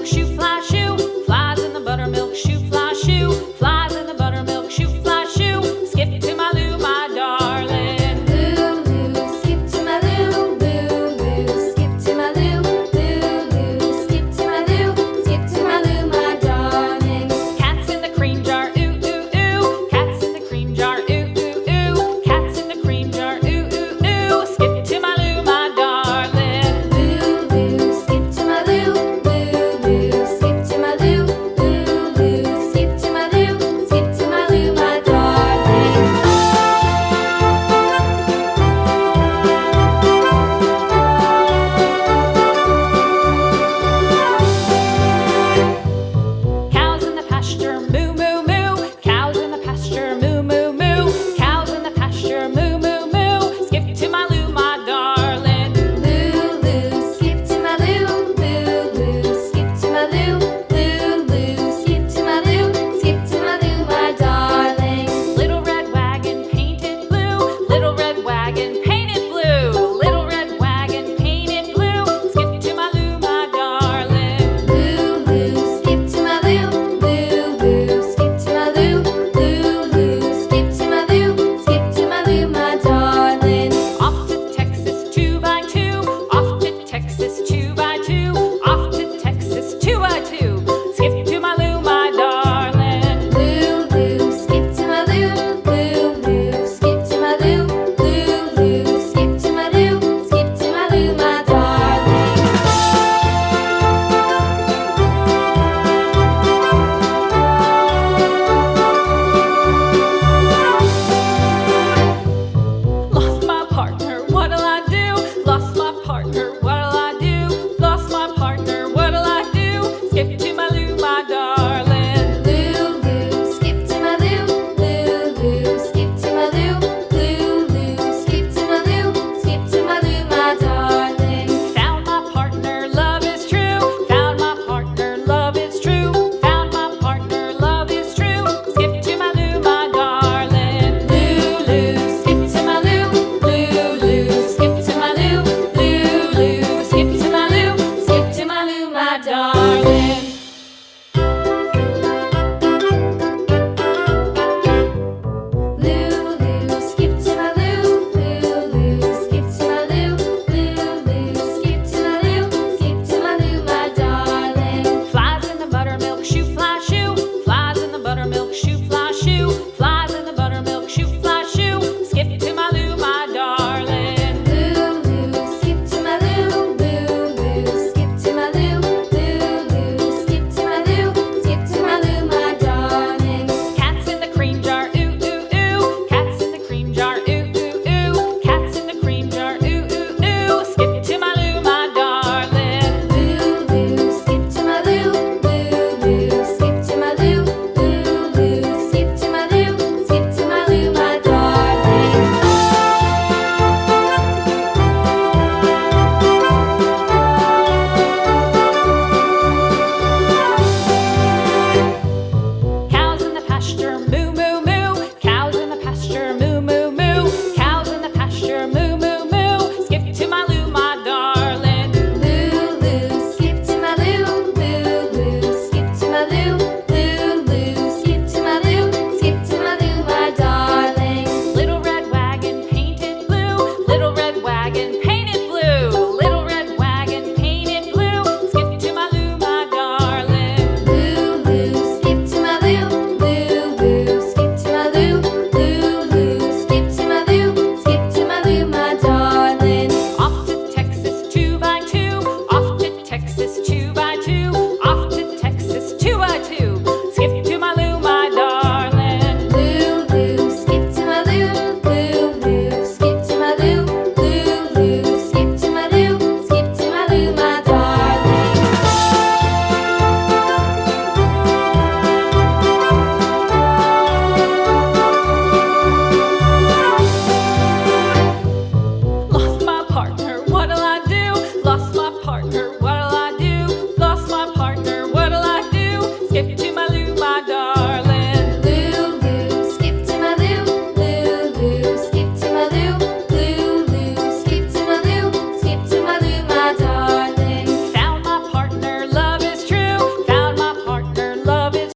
buttermilk shoe, fly shoe. Flies in the buttermilk shoe, fly shoe. Flies in the buttermilk shoe, fly shoe. Skip to my Lou, my darling. Lou, skip to my Lou, Lou, skip to my Lou, Lou, skip to my Lou, skip to my Lou, my darling. Cats in the cream jar, ooh, ooh, ooh. Cats in the cream jar, ooh, ooh, ooh. Cats in the cream jar, ooh, ooh, ooh. Skip to my Lou, my darling. Lou, skip to my Lou, Lou, skip to my Lou, Lou, skip to my Lou, skip to my Lou, my darling. Cows in the pasture, moo, moo, moo. Cows in the pasture, moo, moo, moo. Cows in the pasture, moo, moo, moo. Skip to my Lou, my darling. Lou, skip to my Lou, Lou, skip to my Lou, Lou, skip to my Lou, skip to my Lou, my darling. Little red wagon painted blue. Little red wagon painted blue. Little red wagon painted blue. Skip to my Lou, my darling. Lou, skip to my Lou, Lou, skip to my Lou, Lou, skip to my Lou, skip to my Lou, my darling. Off to Texas 2x2. Off to Texas 2x2. Off to Texas 2x2. Skip to my Lou, my darling. Lou, skip to my Lou, Lou, skip to my Lou, Lou, skip to my Lou, skip to my Lou, my darling. Lost my partner, what'll I do? Lost my partner, what'll I do? Lost my partner, what'll I do? Skip to my Lou, my darling. Lou, skip to my Lou, Lou, skip to my Lou, Lou, skip to my Lou, skip to my Lou, my darling. Found my partner, love is true. Found my partner, love is true. Found my partner, love is true. Skip to my Lou, my darling. Lou, skip to my Lou, Lou, skip to my Lou, Lou, skip to my Lou, skip to my Lou, my darling.